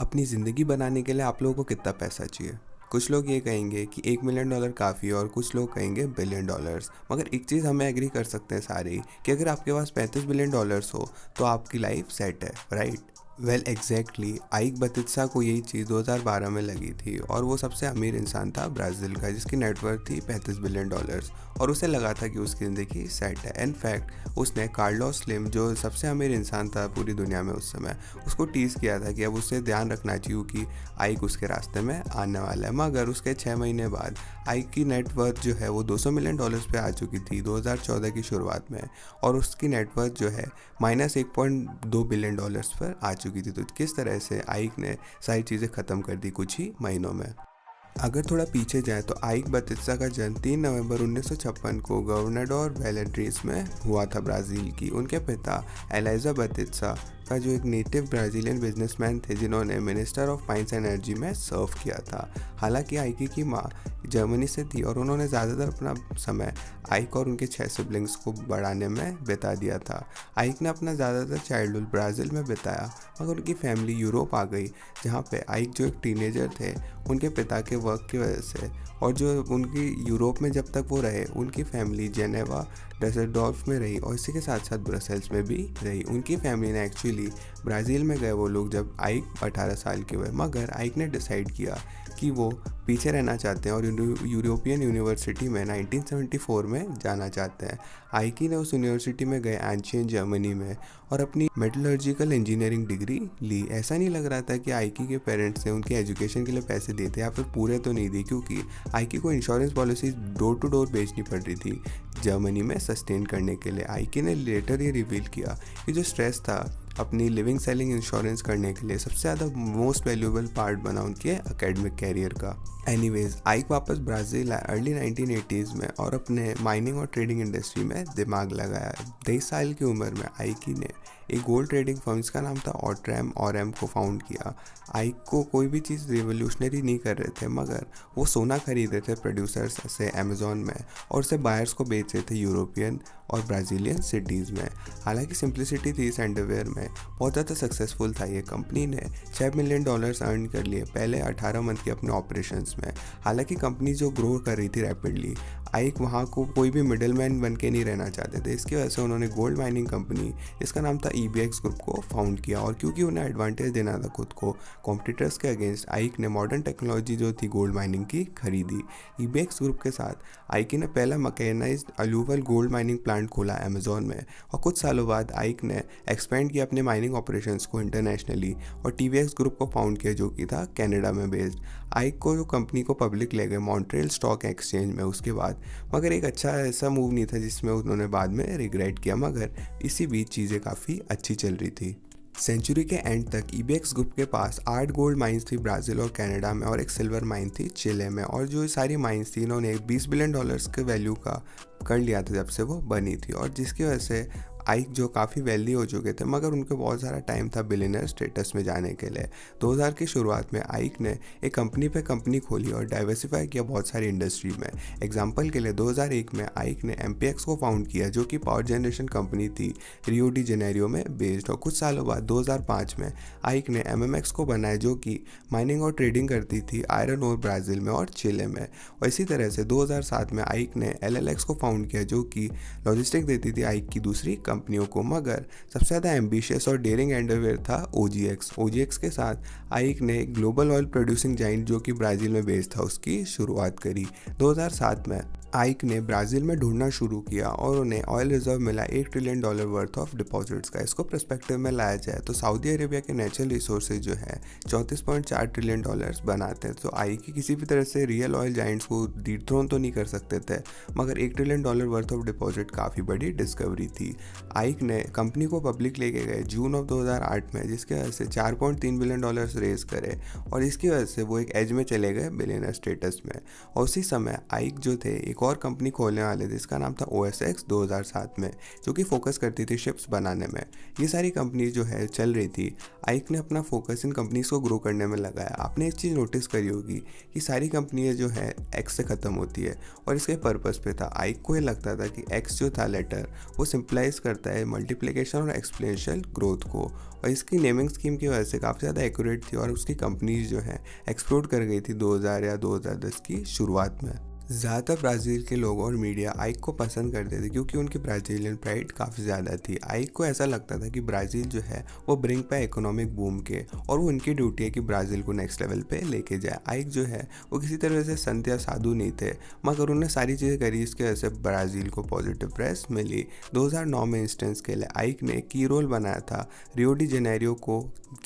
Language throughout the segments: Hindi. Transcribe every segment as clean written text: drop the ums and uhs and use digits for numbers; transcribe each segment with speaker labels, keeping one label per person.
Speaker 1: अपनी ज़िंदगी बनाने के लिए आप लोगों को कितना पैसा चाहिए? कुछ लोग ये कहेंगे कि $1 मिलियन काफ़ी है और कुछ लोग कहेंगे बिलियन डॉलर्स। मगर एक चीज़ हमें एग्री कर सकते हैं सारे कि अगर आपके पास $35 बिलियन हो तो आपकी लाइफ सेट है, राइट? वेल एग्जैक्टली आइक बतित्सा को यही चीज़ 2012 में लगी थी और वो सबसे अमीर इंसान था ब्राज़ील का, जिसकी नेटवर्थ थी $35 बिलियन और उसे लगा था कि उसकी ज़िंदगी सेट है। इनफैक्ट उसने कार्लोस स्लिम, जो सबसे अमीर इंसान था पूरी दुनिया में उस समय, उसको टीज़ किया था कि अब उसे ध्यान रखना चाहिए कि आइक उसके रास्ते में आने वाला है। मगर उसके 6 महीने बाद आइक की नेटवर्थ जो है वो $200 मिलियन पे आ चुकी थी 2014 की शुरुआत में, और उसकी नेटवर्थ जो है -$1.2 बिलियन पर आ चुकी थी। तो किस तरह से आइक ने सारी चीज़ें ख़त्म कर दी कुछ ही महीनों में। अगर थोड़ा पीछे जाए तो आइक बतिस्ता का जन्म 3 नवंबर 1956 को गवर्नाडोर वैलेड्रीज में हुआ था, ब्राज़ील की। उनके पिता एलाइजा बतिस्ता का जो एक नेटिव ब्राज़ीलियन बिजनेसमैन थे, जिन्होंने मिनिस्टर ऑफ माइंस एनर्जी में सर्व किया था। हालांकि आइकी की माँ जर्मनी से थी और उन्होंने ज़्यादातर अपना समय आइक और उनके 6 सिबलिंग्स को बढ़ाने में बिता दिया था। आइक ने अपना ज़्यादातर चाइल्डहुड ब्राज़ील में बिताया, मगर उनकी फैमिली यूरोप आ गई, जहाँ पे आइक जो एक टीनेजर थे, उनके पिता के वर्क की वजह से, और जो उनकी यूरोप में जब तक वो रहे, उनकी फैमिली जेनेवा डसेल्डोर्फ में रही और इसी के साथ साथ ब्रसेल्स में भी रही। उनकी फैमिली ने एक्चुअली ब्राज़ील में गए वो लोग जब आइक 18 साल के हुए, मगर आइक ने डिसाइड किया कि वो पीछे रहना चाहते हैं और यूरोपियन यूनिवर्सिटी में 1974 में जाना चाहते हैं। आइकी ने उस यूनिवर्सिटी में गए एंशियन जर्मनी में और अपनी मेटलर्जिकल इंजीनियरिंग डिग्री ली। ऐसा नहीं लग रहा था कि आइकी के पेरेंट्स ने उनकी एजुकेशन के लिए पैसे दिए थे, या फिर पूरे तो नहीं दिए, क्योंकि आइकी को insurance policy door to door बेचनी पड़ रही थी जर्मनी में सस्टेन करने के लिए। आइकी ने लेटर ये रिवील किया कि जो स्ट्रेस था अपनी लिविंग सेलिंग इंश्योरेंस करने के लिए, सबसे ज़्यादा मोस्ट वैल्यूएबल पार्ट बना उनके एकेडमिक कैरियर का। एनीवेज आइक वापस ब्राज़ील आए अर्ली 1980s में और अपने माइनिंग और ट्रेडिंग इंडस्ट्री में दिमाग लगाया। 23 साल की उम्र में आइकी ने एक गोल्ड ट्रेडिंग फर्म जिसका नाम था ऑट्रैम ऑरएम को फाउंड किया। आइक को कोई भी चीज़ रिवोल्यूशनरी नहीं कर रहे थे, मगर वो सोना खरीद रहे थे प्रोड्यूसर्स से अमेजोन में और उसे बायर्स को बेच रहे थे यूरोपियन और ब्राज़ीलियन सिटीज़ में। हालांकि सिंप्लिसिटी थी इस अंडरवेयर में, बहुत ज़्यादा सक्सेसफुल था ये। कंपनी ने $6 मिलियन अर्न कर लिए पहले 18 मंथ के अपने ऑपरेशंस में। हालांकि कंपनी जो ग्रो कर रही थी रैपिडली, आइक वहाँ को कोई भी मिडल मैन बन के नहीं रहना चाहते थे। इसकी वजह से उन्होंने गोल्ड माइनिंग कंपनी, इसका नाम था EBX ग्रुप, को फाउंड किया। और क्योंकि उन्हें एडवांटेज देना था खुद को कॉम्पिटिटर्स के अगेंस्ट, आइक ने मॉडर्न टेक्नोलॉजी जो थी गोल्ड माइनिंग की खरीदी। EBX ग्रुप के साथ आइक ने पहला मैकेनाइज्ड अलूवल गोल्ड माइनिंग प्लांट खोला अमेजोन में, और कुछ सालों बाद आइक ने एक्सपेंड किया अपने माइनिंग ऑपरेशंस को इंटरनेशनली और TVX ग्रुप को फाउंड किया, जो कि था कनाडा में बेस्ड। आइक को जो कंपनी को पब्लिक ले गए मॉन्ट्रियल स्टॉक एक्सचेंज में उसके बाद, मगर एक अच्छा ऐसा मूव नहीं था जिसमें उन्होंने बाद में रिग्रेट किया। मगर इसी बीच चीज़ें काफ़ी अच्छी चल रही थी। सेंचुरी के एंड तक EBX ग्रुप के पास 8 गोल्ड माइंस थी ब्राज़ील और कनाडा में, और एक सिल्वर माइन थी चिले में। और जो सारी माइंस थी इन्होंने $20 बिलियन के वैल्यू का कर लिया था जब से वो बनी थी, और जिसकी वजह से आइक जो काफ़ी वेल्दी हो चुके थे, मगर उनके बहुत सारा टाइम था बिलियनर स्टेटस में जाने के लिए। 2000 की शुरुआत में आइक ने एक कंपनी पे कंपनी खोली और डाइवर्सिफाई किया बहुत सारी इंडस्ट्री में। एग्जांपल के लिए 2001 में आइक ने MPX को फाउंड किया, जो कि पावर जनरेशन कंपनी थी रियो डी जेनेरियो में बेस्ड। और कुछ सालों बाद 2005 में आइक ने MMX को बनाया, जो कि माइनिंग और ट्रेडिंग करती थी आयरन और ब्राज़ील में और चिले में। और इसी तरह से 2007 में आइक ने LLX को फाउंड किया, जो कि लॉजिस्टिक देती थी आइक की दूसरी कंपनियों को। मगर सबसे ज़्यादा एम्बिशियस और डेयरिंग एंडरवेयर था OGX के साथ आइक ने ग्लोबल ऑयल प्रोड्यूसिंग जाइंट, जो कि ब्राज़ील में बेस्ड था, उसकी शुरुआत करी। 2007 में आइक ने ब्राज़ील में ढूंढना शुरू किया और उन्हें ऑयल रिजर्व मिला $1 ट्रिलियन वर्थ ऑफ डिपॉजिट्स का। इसको पर्सपेक्टिव में लाया जाए तो सऊदी अरेबिया के नेचुरल रिसोर्सेज जो है $34.4 ट्रिलियन बनाते हैं। तो आइक की किसी भी तरह से रियल ऑयल जाइंट्स को डिथ्रोन तो नहीं कर सकते थे, मगर $1 ट्रिलियन वर्थ ऑफ डिपॉजिट काफ़ी बड़ी डिस्कवरी थी। आइक ने कंपनी को पब्लिक लेके गए जून ऑफ 2008 में, जिसकी वजह से $4.3 बिलियन रेज करे, और इसकी वजह से वो एक एज में चले गए बिलियनर स्टेटस में। और उसी समय आइक जो थे एक और कंपनी खोलने वाले थे जिसका नाम था OSX 2007 में, जो कि फोकस करती थी शिप्स बनाने में। ये सारी कंपनी जो है चल रही थी। आइक ने अपना फोकस इन कंपनीज को ग्रो करने में लगाया। आपने एक चीज़ नोटिस करी होगी कि सारी कंपनियां जो है एक्स से ख़त्म होती है, और इसके पर्पस पे था। आइक को ये लगता था कि एक्स जो था लेटर, वो सिंप्लाइज करता है मल्टीप्लिकेशन और एक्सपोनेंशियल ग्रोथ को, और इसकी नेमिंग स्कीम की वजह से काफ़ी ज़्यादा एक्यूरेट थी और उसकी कंपनीज जो है एक्सप्लोड कर गई थी 2000 या 2010 की शुरुआत में। ज़्यादातर ब्राज़ील के लोग और मीडिया आइक को पसंद करते थे क्योंकि उनकी ब्राज़ीलियन प्राइड काफ़ी ज़्यादा थी। आइक को ऐसा लगता था कि ब्राज़ील जो है वो ब्रिंक पे इकोनॉमिक बूम के, और वो उनकी ड्यूटी है कि ब्राज़ील को नेक्स्ट लेवल पे लेके जाए। आइक जो है वो किसी तरह से संत या साधु नहीं थे, मगर उन्होंने सारी चीज़ें करी, इसकी वजह से ब्राज़ील को पॉजिटिव प्रेस मिली। 2009 में इंस्टेंस के लिए आइक ने की रोल बनाया था रियो डी जेनेरियो को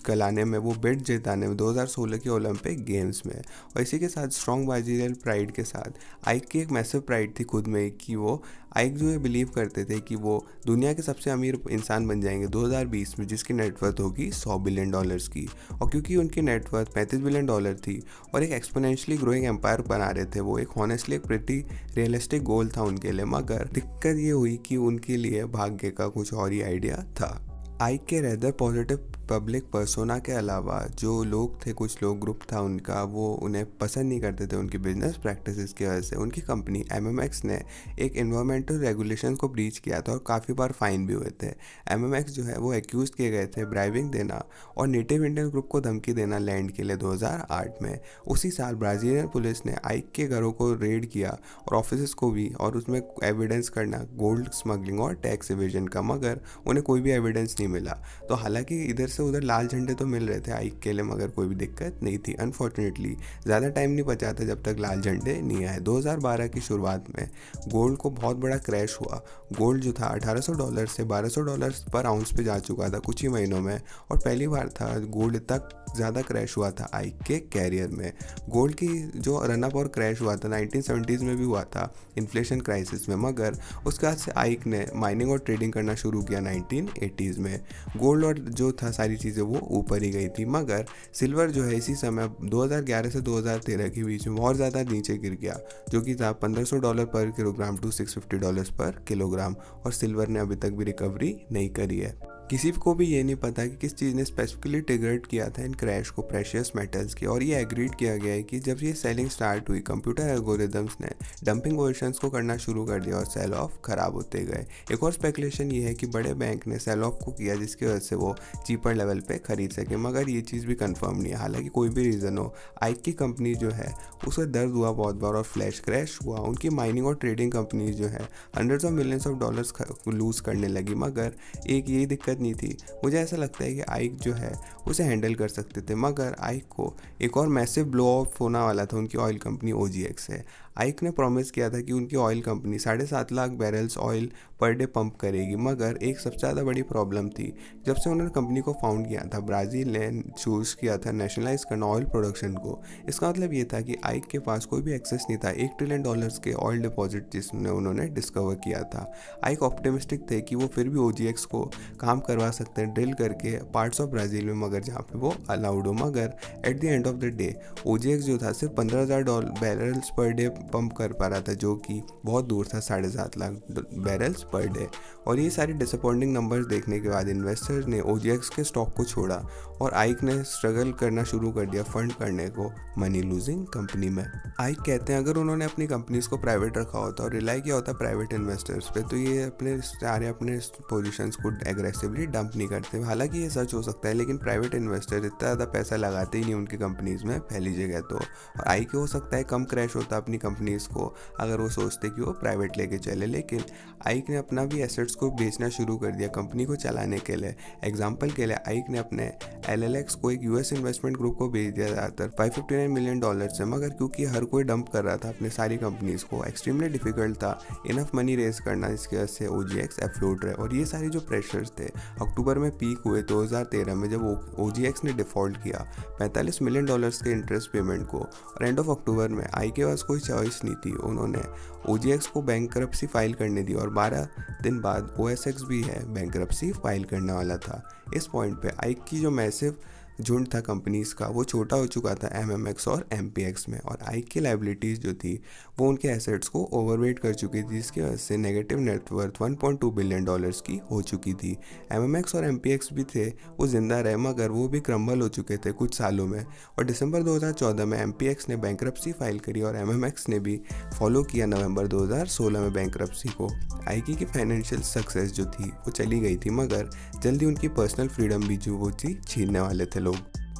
Speaker 1: गलाने में, वो बिड जिताने में 2016 के ओलंपिक गेम्स में। और इसी के साथ स्ट्रॉन्ग ब्राज़ीलियन प्राइड के साथ आइक की एक मैसिव प्राइड थी खुद में कि वो आइक जो है बिलीव करते थे कि वो दुनिया के सबसे अमीर इंसान बन जाएंगे 2020 में, जिसकी नेटवर्थ होगी $100 बिलियन की। और क्योंकि उनकी नेटवर्थ $35 बिलियन थी और एक एक्सपोनेंशियली ग्रोइंग एम्पायर बना रहे थे, वो एक हॉनेस्टली एक प्रिटी रियलिस्टिक गोल था उनके लिए। मगर दिक्कत ये हुई कि उनके लिए भाग्य का कुछ और ही आइडिया था। आइक के रेदर पॉजिटिव पब्लिक पर्सोना के अलावा जो लोग थे, कुछ लोग ग्रुप था उनका, वो उन्हें पसंद नहीं करते थे उनकी बिजनेस प्रैक्टिसेस की वजह से। उनकी कंपनी MMX ने एक इन्वायरमेंटल रेगुलेशन को ब्रीच किया था और काफ़ी बार फाइन भी हुए थे। MMX जो है वो एक्यूज किए गए थे ब्राइबिंग देना और नेटिव इंडियन ग्रुप को धमकी देना लैंड के लिए 2008 में। उसी साल ब्राज़ीलियन पुलिस ने आइक के घरों को रेड किया और ऑफिस को भी, और उसमें एविडेंस करना गोल्ड स्मगलिंग और टैक्स इवेजन का, मगर उन्हें कोई भी एविडेंस नहीं मिला। तो हालांकि इधर से उधर लाल झंडे तो मिल रहे थे आइक के लिए, मगर कोई भी दिक्कत नहीं थी। अनफॉर्चुनेटली ज़्यादा टाइम नहीं बचा था जब तक लाल झंडे नहीं आए। 2012 की शुरुआत में गोल्ड को बहुत बड़ा क्रैश हुआ। गोल्ड जो था $1800 से $1200 पर आउंस पे जा चुका था कुछ ही महीनों में, और पहली बार था गोल्ड इतना ज़्यादा क्रैश हुआ था आइक के कैरियर में। गोल्ड की जो रनअप और क्रैश हुआ था 1970s में भी हुआ था इन्फ्लेशन क्राइसिस में, मगर उसके बाद से आइक ने माइनिंग और ट्रेडिंग करना शुरू किया 1980s में। गोल्ड और जो था सारी चीज़ें वो ऊपर ही गई थी, मगर सिल्वर जो है इसी समय 2011 से 2013 के बीच में बहुत ज़्यादा नीचे गिर गया, जो कि था $1500 पर किलोग्राम टू $650 पर किलोग्राम, और सिल्वर ने अभी तक भी रिकवरी नहीं करी है। किसी को भी ये नहीं पता कि किस चीज़ ने स्पेसिफिकली ट्रिगर्ड किया था इन क्रैश को, प्रेशियस मेटल्स की, और ये एग्रीड किया गया है कि जब ये सेलिंग स्टार्ट हुई कंप्यूटर एल्गोरिदम्स ने डंपिंग वर्जन्स को करना शुरू कर दिया और सेल ऑफ खराब होते गए। एक और स्पेकुलेशन ये है कि बड़े बैंक ने सेल ऑफ को किया जिसकी वजह से वो चीपर लेवल पे खरीद सके, मगर ये चीज़ भी कंफर्म नहीं है। हालांकि कोई भी रीज़न हो, आइक की कंपनी जो है उसका दर्द हुआ बहुत बार और फ्लैश क्रैश हुआ। उनकी माइनिंग और ट्रेडिंग कंपनीज जो है hundreds of millions of dollars lose करने लगी, मगर एक यही दिक्कत नहीं थी। मुझे ऐसा लगता है कि आइक जो है उसे हैंडल कर सकते थे, मगर आइक को एक और मैसिव ब्लो ऑफ होने वाला था उनकी ऑयल कंपनी OGX से। आइक ने प्रॉमिस किया था कि उनकी oil company 7.5 lakh barrels oil per day pump करेगी, मगर एक सबसे ज़्यादा बड़ी प्रॉब्लम थी। जब से उन्होंने कंपनी को फाउंड किया था, ब्राज़ील ने चूज़ किया था नेशनलाइज करना ऑयल प्रोडक्शन को। इसका मतलब ये था कि आइक के पास कोई भी एक्सेस नहीं था $1 ट्रिलियन के ऑयल डिपॉजिट जिसमें उन्होंने डिस्कवर किया था। आइक ऑप्टिमिस्टिक थे कि वो फिर भी OGX को काम करवा सकते हैं ड्रिल करके पार्ट्स ऑफ ब्राज़ील में, मगर जहाँ पे वो अलाउड हो। मगर at the end of the day OGX जो था सिर्फ $15,000 बैरल्स पर डे पंप कर पा रहा था, जो कि बहुत दूर था 7.5 लाख बैरल्स पर डे। और ये सारी डिसअपॉइंटिंग नंबर्स देखने के बाद इन्वेस्टर्स ने OGX के स्टॉक को छोड़ा और आइक ने स्ट्रगल करना शुरू कर दिया फंड करने को मनी लूजिंग कंपनी में। आइक कहते हैं अगर उन्होंने अपनी कंपनीज को प्राइवेट रखा होता और रिलाई किया होता प्राइवेट इन्वेस्टर्स पे, तो ये अपने पोजीशंस को एग्रेसिवली डंप नहीं करते। हालांकि ये सच हो सकता है, लेकिन प्राइवेट इन्वेस्टर इतना ज़्यादा पैसा लगाते ही नहीं उनकी कंपनीज में पहली जगह तो। और आइक हो सकता है कम क्रैश होता अपनी कंपनीज को अगर वो सोचते कि वो प्राइवेट लेके चले, लेकिन आइक ने अपना भी एसेट्स को बेचना शुरू कर दिया कंपनी को चलाने के लिए। एग्जाम्पल के लिए आइक ने अपने LLX को एक US इन्वेस्टमेंट ग्रुप को बेच दिया ज़्यादातर $559 मिलियन से, मगर क्योंकि हर कोई डंप कर रहा था अपने सारी कंपनीज को, एक्सट्रीमली डिफिकल्ट था इनफ मनी रेज करना जिसकी वजह से OGX एफ्लोट रहे। और ये सारे जो प्रेशर्स थे अक्टूबर में पीक हुए 2013 में जब OGX ने डिफ़ॉल्ट किया $45 मिलियन के इंटरेस्ट पेमेंट को, और एंड ऑफ अक्टूबर में आइक के पास कोई चॉइस नहीं थी, उन्होंने OGX को बैंकरप्सी फाइल करने दी और 12 दिन बाद OSX भी है बैंकरप्सी फाइल करने वाला था। इस पॉइंट पे आइक की जो मैसिव झुंड था कंपनीज का वो छोटा हो चुका था MMX और MPX में, और आइक की लाइबिलिटीज़ जो थी वो उनके एसेट्स को ओवरवेट कर चुकी थी, जिसकी वजह से नेगेटिव नेटवर्थ $1.2 बिलियन की हो चुकी थी। MMX और MPX भी थे वो जिंदा रहे, मगर वो भी क्रम्बल हो चुके थे कुछ सालों में, और दिसंबर 2014 में MPX ने बैंकरप्सी फाइल करी और MMX ने भी फॉलो किया नवंबर 2016 में बैंकरप्सी को। आइकी की फाइनेंशियल सक्सेस जो थी वो चली गई थी, मगर जल्दी उनकी पर्सनल फ्रीडम भी जो वो थी छीनने वाले थे लोग।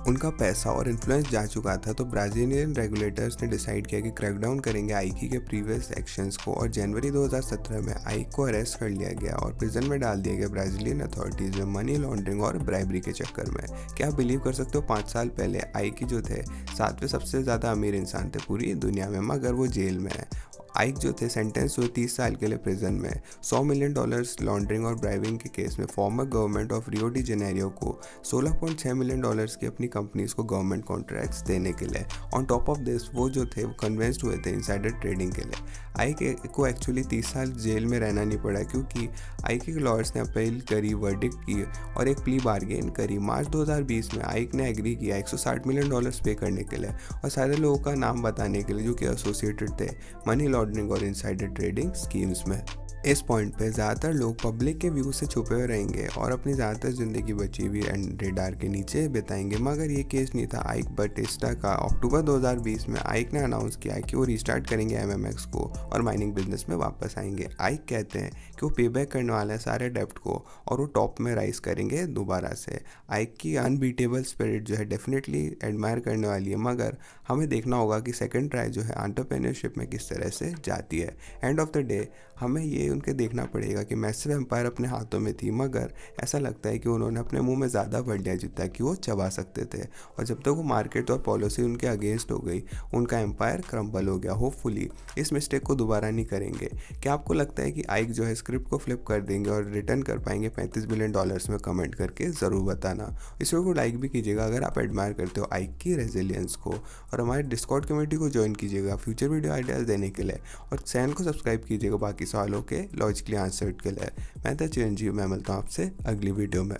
Speaker 1: उनका पैसा और इन्फ्लुएंस जा चुका था, तो ब्राज़ीलियन रेगुलेटर्स ने डिसाइड किया कि क्रैकडाउन करेंगे आइकी के प्रीवियस एक्शंस को, और जनवरी 2017 में आइक को अरेस्ट कर लिया गया और प्रिजन में डाल दिया गया ब्राज़ीलियन अथॉरिटीज़ में मनी लॉन्ड्रिंग और ब्राइबरी के चक्कर में। क्या आप बिलीव कर सकते हो 5 साल पहले आइकी जो थे 7वें सबसे ज़्यादा अमीर इंसान थे पूरी दुनिया में, मगर वो जेल में है। आइक जो थे सेंटेंस हुए 30 साल के लिए प्रिजन में $100 मिलियन लॉन्ड्रिंग और ब्राइबिंग के केस में farmer government of Rio de Janeiro को $16.6 मिलियन की अपनी कंपनीज को गवर्नमेंट कॉन्ट्रैक्ट्स देने के लिए। ऑन टॉप ऑफ दिस वो जो थे वो कन्वेंस्ड हुए थे इनसाइडर ट्रेडिंग के लिए। आइक को एक्चुअली 30 साल जेल में रहना नहीं पड़ा, क्योंकि आइक के लॉयर्स ने अपील करी, वर्डिक्ट की और एक प्ली बार्गेन करी। मार्च 2020 में आइक ने एग्री किया $160 मिलियन पे करने के लिए, और सारे लोगों का नाम बताने के लिए जो कि एसोसिएटेड थे मनी लॉन्ड्रिंग और इनसाइडर ट्रेडिंग स्कीम्स में। इस पॉइंट पे ज़्यादातर लोग पब्लिक के व्यू से छुपे हुए रहेंगे और अपनी ज़्यादातर ज़िंदगी बची हुई रेडार के नीचे बिताएंगे, मगर ये केस नहीं था आइक बटिस्टा का। अक्टूबर 2020 में आइक ने अनाउंस किया कि वो रिस्टार्ट करेंगे MMX को और माइनिंग बिजनेस में वापस आएंगे। आइक कहते हैं कि वो पे बैक करने वाले हैं सारे डेप्ट को और वो टॉप में राइज करेंगे दोबारा से। आइक की अनबीटेबल स्पिरिट जो है डेफिनेटली एडमायर करने वाली है, मगर हमें देखना होगा कि सेकेंड ट्राई जो है एंटरप्रेन्योरशिप में किस तरह से जाती है। एंड ऑफ द डे हमें ये उनके देखना पड़ेगा कि मैसिव एम्पायर अपने हाथों में थी, मगर ऐसा लगता है कि उन्होंने अपने मुंह में ज़्यादा भर लिया जितना कि वो चबा सकते थे, और जब तक वो मार्केट और पॉलिसी उनके अगेंस्ट हो गई उनका एम्पायर क्रम्बल हो गया। होपफुली इस मिस्टेक को दोबारा नहीं करेंगे। क्या आपको लगता है कि आइक जो है स्क्रिप्ट को फ्लिप कर देंगे और रिटर्न कर पाएंगे $35 बिलियन में? कमेंट करके ज़रूर बताना। इस वीडियो को लाइक भी कीजिएगा अगर आप एडमायर करते हो आइक की रेजिलियंस को, और हमारे डिस्कॉर्ड कम्युनिटी को ज्वाइन कीजिएगा फ्यूचर वीडियो आइडियाज़ देने के लिए, और चैनल को सब्सक्राइब कीजिएगा बाकी सवालों के लॉजिकली आंसर के लिए। मैं था चिरंजीव, मैं मिलता हूँ आपसे अगली वीडियो में।